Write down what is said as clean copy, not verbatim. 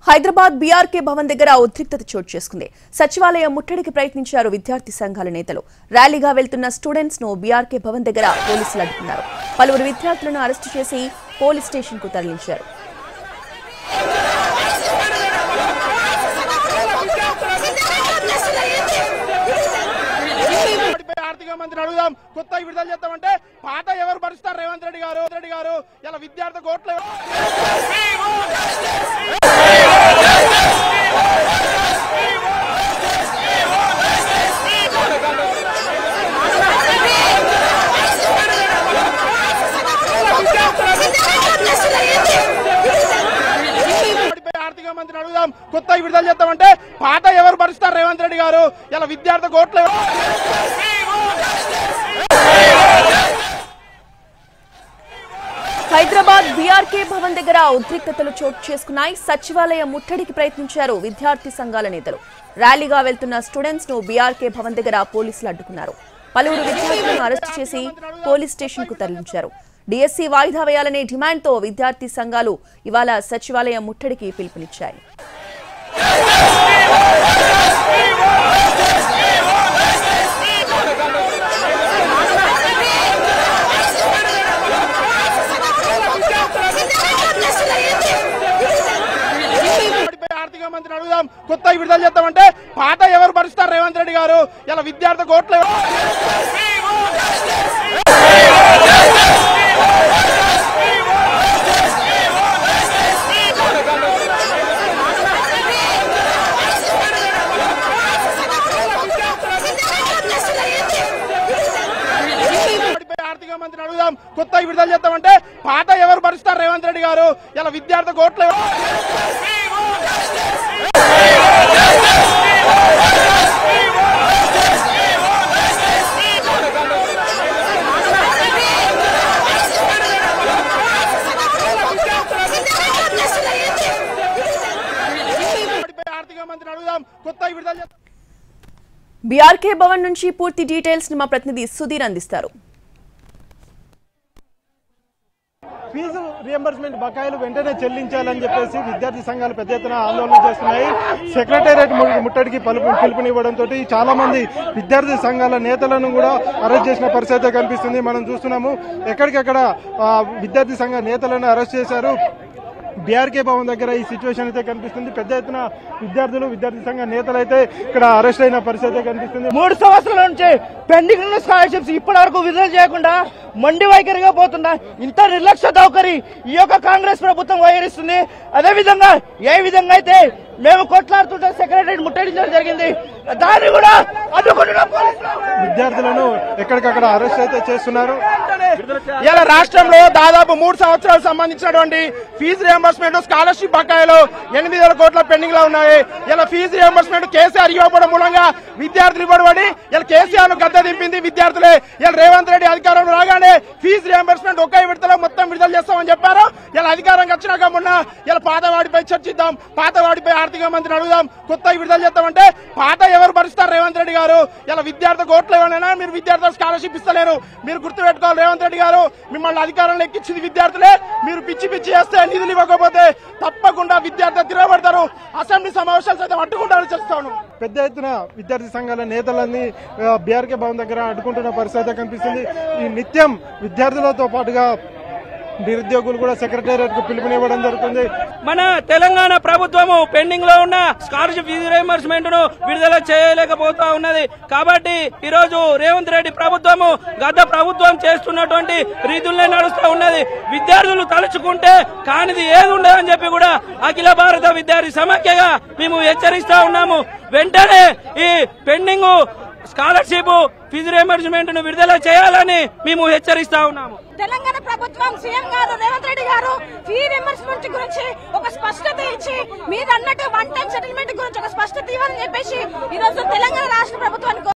Hyderabad BRK Bhavan దగ్గర ఉద్రిక్తత చోటు చేసుకుంది. సచివాలయం ముట్టడికి ప్రయత్నించారు విద్యార్థి సంఘాల నేతలు. ర్యాలీగా వెళ్తున్న స్టూడెంట్స్ ను బీఆర్కే భవన్ దగ్గర పోలీసులు అడ్డుకున్నారు. పలువురు విద్యార్థులను అరెస్టు చేసి పోలీస్ స్టేషన్ కు తరలించారు. మంత్రి అడుగుదాం, కొత్త విడుదల చేద్దామంటే పాత ఎవరు భరిస్తారు? రేవంత్ రెడ్డి గారు ఇలా విద్యార్థి కోట్లు ఆర్థిక మంత్రి అడుగుదాం, కొత్త విడుదల చేద్దామంటే పాత ఎవరు భరిస్తారు? రేవంత్ రెడ్డి గారు ఇలా విద్యార్థి కోట్లు హైదరాబాద్ బీఆర్కే భవన్ దగ్గర ఉద్రిక్తతలు చోటు చేసుకున్నాయి. సచివాలయం ముట్టడికి ప్రయత్నించారు విద్యార్థి సంఘాల నేతలు. ర్యాలీగా వెళ్తున్న స్టూడెంట్స్ ను బీఆర్కే భవన్ దగ్గర పోలీసులు అడ్డుకున్నారు. పలువురు విద్యార్థులను అరెస్టు చేసి పోలీస్ స్టేషన్ కు తరలించారు. డిఎస్సీ వాయిదా వేయాలనే డిమాండ్తో విద్యార్థి సంఘాలు ఇవాళ సచివాలయం ముట్టడికి పిలుపునిచ్చాయి. ఆర్థిక మంత్రి అడుగుదాం, కొత్త విడుదల చేద్దామంటే పాత ఎవరు భరిస్తారు? రేవంత్ రెడ్డి గారు ఇలా విద్యార్థి కోట్లు ఆర్థిక మంత్రి అడుగుదాం, కొత్త విడుదల చేద్దామంటే పాత ఎవరు భరిస్తారు? రేవంత్ రెడ్డి గారు ఇలా విద్యార్థి కోట్లు ఆర్థిక మంత్రి అడుగుదాం, కొత్త విడుదల బీఆర్కే భవన్ నుంచి పూర్తి డీటెయిల్స్ ని మా ప్రతినిధి సుధీర్ అందిస్తారు. ఫీజు రియంబర్స్మెంట్ బకాయిలు వెంటనే చెల్లించాలని చెప్పేసి విద్యార్థి సంఘాలు పెద్ద ఎత్తున ఆందోళన చేస్తున్నాయి. సెక్రటేరియట్ ముట్టడికి పిలుపునివ్వడంతో చాలా మంది విద్యార్థి సంఘాల నేతలను కూడా అరెస్ట్ చేసిన పరిస్థితి కనిపిస్తుంది. మనం చూస్తున్నాము ఎక్కడికక్కడ విద్యార్థి సంఘ నేతలను అరెస్ట్ చేశారు. బీఆర్కే భవన్ దగ్గర ఈ సిచ్యువేషన్ అయితే కనిపిస్తుంది. పెద్ద ఎత్తున విద్యార్థి సంఘ నేతలు అయితే ఇక్కడ అరెస్ట్ అయిన పరిస్థితి కనిపిస్తుంది. 3 సంవత్సరాల నుంచి పెండింగ్ ఉన్న స్కాలర్షిప్స్ ఇప్పటి వరకు విడుదల చేయకుండా మొండి వైఖరిగా పోతున్నా ఇంత నిర్లక్ష్య దౌకరి ఈ యొక్క కాంగ్రెస్ ప్రభుత్వం వహిస్తుంది. అదేవిధంగా ఏ విధంగా అయితే మేము కొట్లాడుతుంటే సెక్రటరీ ముట్టడించడం జరిగింది, దాన్ని కూడా అడ్డుకుంటున్న విద్యార్థులను ఎక్కడికక్కడ అరెస్ట్ అయితే చేస్తున్నారు. ఇలా రాష్ట్రంలో దాదాపు 3 సంవత్సరాలకు సంబంధించినటువంటి ఫీజు రియంబర్స్మెంట్ స్కాలర్షిప్ బకాయిలు 8,000 కోట్ల పెండింగ్ లో ఉన్నాయి. ఇలా ఫీజు రియంబర్స్మెంట్ కేసీఆర్ ఇవ్వడం మూలంగా విద్యార్థులు ఇవ్వబడి ఇలా కేసీఆర్ ను గద్ద దింపింది విద్యార్థులే. ఇలా రేవంత్ రెడ్డి అధికారంలో రాగానే ఫీజు రియంబర్స్మెంట్ ఒకే విడతలో మొత్తం విడుదల చేస్తామని చెప్పారు. ఇలా అధికారంకి వచ్చినాక మొన్న ఇలా పాతవాడిపై చర్చిద్దాం, పాతవాడిపై ఆర్థిక మంత్రిని అడుగుదాం, కొత్త విడుదల చేద్దామంటే పాత ఎవరు భరిస్తారు? రేవంత్ రెడ్డి గారు ఇలా విద్యార్థి కోట్లు ఏమైనా మీరు విద్యార్థులకు స్కాలర్షిప్ ఇస్తలేరు. మీరు గుర్తుపెట్టుకోవాలి, రేవంత్ రెడ్డి గారు మిమ్మల్ని అధికారంలో ఎక్కించింది విద్యార్థులే. మీరు పిచ్చి చేస్తే నిధులు ఇవ్వకపోతే తప్పకుండా విద్యార్థులు తిరగబడతారు. అసెంబ్లీ సమావేశాలు అయితే అడ్డుకుంటారని చెప్తాను. పెద్ద ఎత్తున విద్యార్థి సంఘాల నేతలన్నీ బీఆర్కే భవన్ దగ్గర అడ్డుకుంటున్న పరిస్థితి కనిపిస్తుంది. ఈ నిత్యం విద్యార్థులతో పాటుగా నిరుద్యోగులు కూడా సెక్రటేరియట్ కు పిలుపునివ్వడం జరుగుతుంది. మన తెలంగాణ ప్రభుత్వము పెండింగ్ లో ఉన్న స్కాలర్షిప్ ఫీజు రియంబర్స్మెంట్ ను విడుదల చేయలేకపోతా ఉన్నది. కాబట్టి ఈ రోజు రేవంత్ రెడ్డి ప్రభుత్వము గత ప్రభుత్వం చేస్తున్నటువంటి రీతులనే నడుస్తూ ఉన్నది. విద్యార్థులు తలుచుకుంటే కానిది ఏది ఉండదని చెప్పి కూడా అఖిల భారత విద్యార్థి సమాఖ్యగా మేము హెచ్చరిస్తా ఉన్నాము. వెంటనే ఈ పెండింగ్ స్కాలర్షిప్ ఫీజు రియంబర్స్మెంట్ ను విడుదల చేయాలని మేము హెచ్చరిస్తా ఉన్నాము. తెలంగాణ ప్రభుత్వం సీఎం గారు రేవంత్ రెడ్డి గారు ఫీ రియంబర్స్మెంట్ గురించి ఒక స్పష్టత ఇచ్చి మీరు అన్నట్టు 1 టైం సెటిల్మెంట్ గురించి ఒక స్పష్టత ఇవ్వాలని చెప్పేసి ఈ రోజు తెలంగాణ రాష్ట్ర ప్రభుత్వానికి